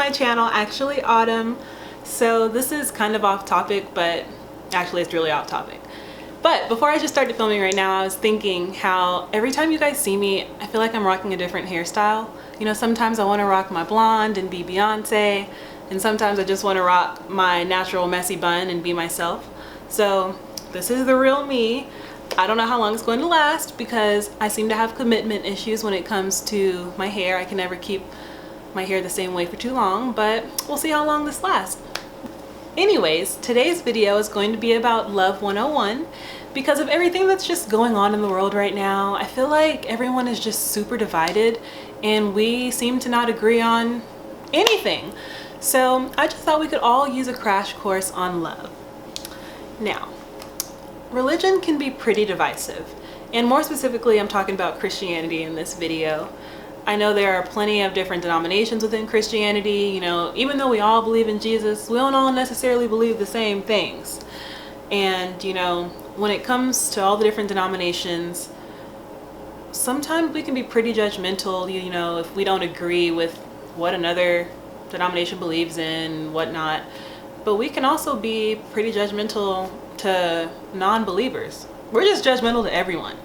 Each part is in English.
my channel, Actually Autumn. So this is kind of off topic, but actually it's really off topic. But before I just started filming right now, I was thinking how every time you guys see me, I feel like I'm rocking a different hairstyle. You know, sometimes I want to rock my blonde and be Beyonce, and sometimes I just want to rock my natural messy bun and be myself. So this is the real me. I don't know how long it's going to last because I seem to have commitment issues when it comes to my hair. I can never keep my hair the same way for too long, but we'll see how long this lasts. Anyways, today's video is going to be about Love 101 because of everything that's just going on in the world right now. I feel like everyone is just super divided and we seem to not agree on anything. So I just thought we could all use a crash course on love. Now, religion can be pretty divisive, and more specifically I'm talking about Christianity in this video. I know there are plenty of different denominations within Christianity. You know, even though we all believe in Jesus, we don't all necessarily believe the same things. And you know, when it comes to all the different denominations, sometimes we can be pretty judgmental, you know, if we don't agree with what another denomination believes in and whatnot. But we can also be pretty judgmental to non-believers. We're just judgmental to everyone.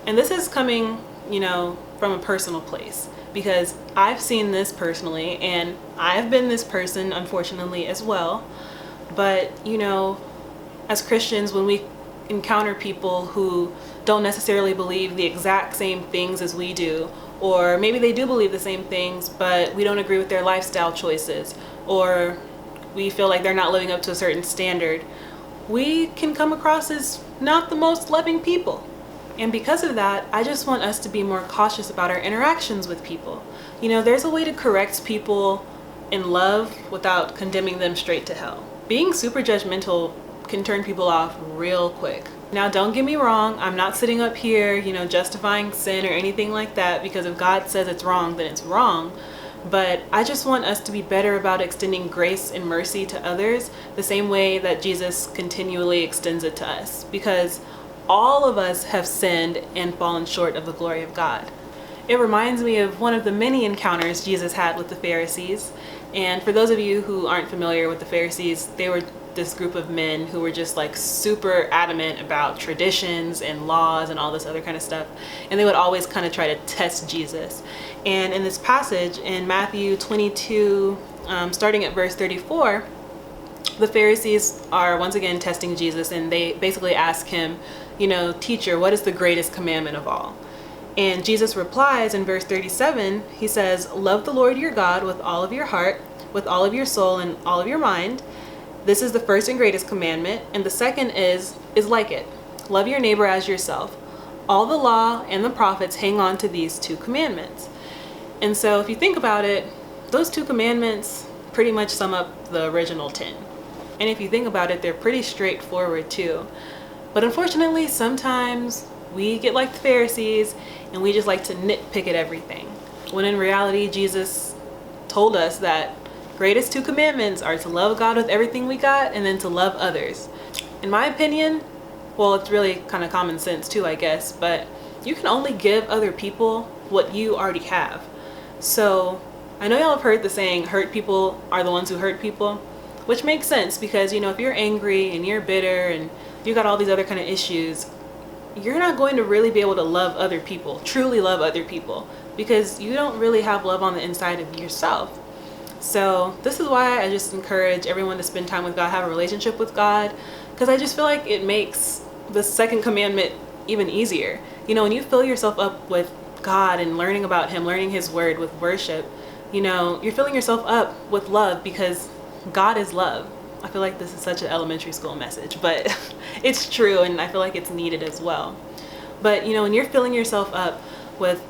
And this is coming, you know, from a personal place because I've seen this personally and I've been this person unfortunately as well. But you know, as Christians, when we encounter people who don't necessarily believe the exact same things as we do, or maybe they do believe the same things but we don't agree with their lifestyle choices, or we feel like they're not living up to a certain standard, we can come across as not the most loving people. And because of that, I just want us to be more cautious about our interactions with people. You know, there's a way to correct people in love without condemning them straight to hell. Being super judgmental can turn people off real quick. Now, don't get me wrong, I'm not sitting up here, you know, justifying sin or anything like that, because if God says it's wrong, then it's wrong. But I just want us to be better about extending grace and mercy to others the same way that Jesus continually extends it to us, because all of us have sinned and fallen short of the glory of God. It reminds me of one of the many encounters Jesus had with the Pharisees. And for those of you who aren't familiar with the Pharisees, they were this group of men who were just like super adamant about traditions and laws and all this other kind of stuff. And they would always kind of try to test Jesus. And in this passage in Matthew 22, starting at verse 34, the Pharisees are once again testing Jesus, and they basically ask him, you know, "Teacher, what is the greatest commandment of all?" And Jesus replies in verse 37, he says, "Love the Lord your God with all of your heart, with all of your soul, and all of your mind. This is the first and greatest commandment, and the second is like it. Love your neighbor as yourself. All the law and the prophets hang on to these two commandments." And so if you think about it, those two commandments pretty much sum up the original 10. And if you think about it, they're pretty straightforward too. But unfortunately, sometimes we get like the Pharisees and we just like to nitpick at everything. When in reality, Jesus told us that greatest two commandments are to love God with everything we got and then to love others. In my opinion, well, it's really kind of common sense too, I guess, but you can only give other people what you already have. So I know y'all have heard the saying, hurt people are the ones who hurt people, which makes sense because, you know, if you're angry and you're bitter and you got all these other kind of issues, you're not going to really be able to love other people, truly love other people, because you don't really have love on the inside of yourself. So this is why I just encourage everyone to spend time with God, have a relationship with God, because I just feel like it makes the second commandment even easier. You know, when you fill yourself up with God and learning about Him, learning His word with worship, you know, you're filling yourself up with love because God is love. I feel like this is such an elementary school message, but it's true, and I feel like it's needed as well. But you know, when you're filling yourself up with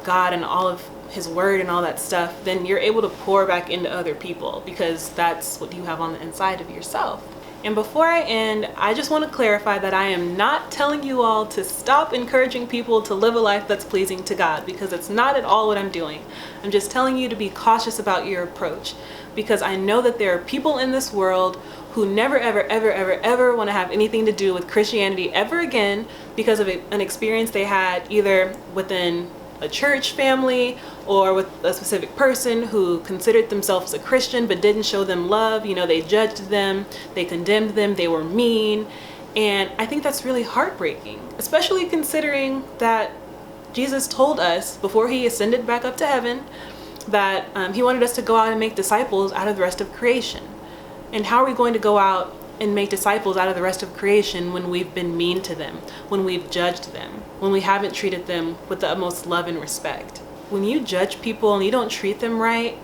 God and all of His word and all that stuff, then you're able to pour back into other people because that's what you have on the inside of yourself. And before I end, I just want to clarify that I am not telling you all to stop encouraging people to live a life that's pleasing to God, because it's not at all what I'm doing. I'm just telling you to be cautious about your approach, because I know that there are people in this world who never ever want to have anything to do with Christianity ever again because of an experience they had either within a church family or with a specific person who considered themselves a Christian but didn't show them love. You know, they judged them, they condemned them, they were mean. And I think that's really heartbreaking, especially considering that Jesus told us before he ascended back up to heaven that he wanted us to go out and make disciples out of the rest of creation. And how are we going to go out and make disciples out of the rest of creation when we've been mean to them, when we've judged them, when we haven't treated them with the utmost love and respect? When you judge people and you don't treat them right,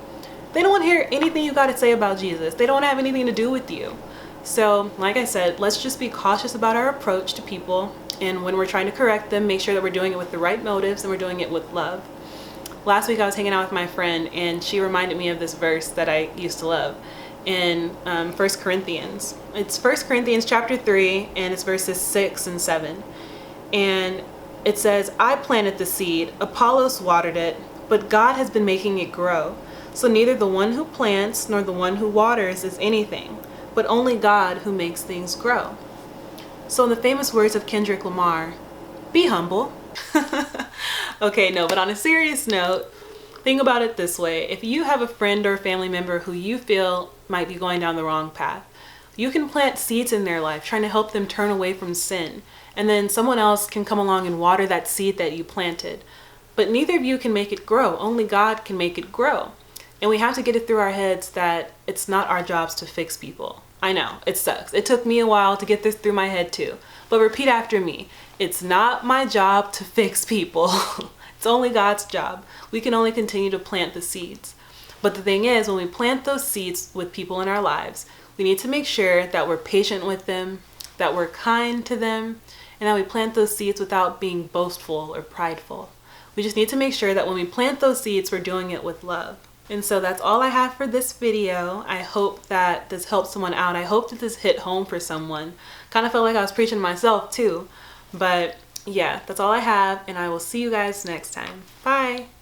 they don't want to hear anything you got to say about Jesus. They don't want to have anything to do with you. So, like I said, let's just be cautious about our approach to people. And when we're trying to correct them, make sure that we're doing it with the right motives and we're doing it with love. Last week I was hanging out with my friend and she reminded me of this verse that I used to love in 1 Corinthians. It's 1 Corinthians chapter 3 and it's verses 6 and 7. And it says, "I planted the seed, Apollos watered it, but God has been making it grow. So neither the one who plants nor the one who waters is anything, but only God who makes things grow." So in the famous words of Kendrick Lamar, be humble. Okay, no, but on a serious note, think about it this way. If you have a friend or a family member who you feel might be going down the wrong path, you can plant seeds in their life, trying to help them turn away from sin. And then someone else can come along and water that seed that you planted. But neither of you can make it grow. Only God can make it grow. And we have to get it through our heads that it's not our jobs to fix people. I know, it sucks. It took me a while to get this through my head too. But repeat after me. It's not my job to fix people. It's only God's job. We can only continue to plant the seeds. But the thing is, when we plant those seeds with people in our lives, we need to make sure that we're patient with them, that we're kind to them, and that we plant those seeds without being boastful or prideful. We just need to make sure that when we plant those seeds, we're doing it with love. And so that's all I have for this video. I hope that this helped someone out. I hope that this hit home for someone. Kind of felt like I was preaching to myself too. But yeah, that's all I have, and I will see you guys next time. Bye!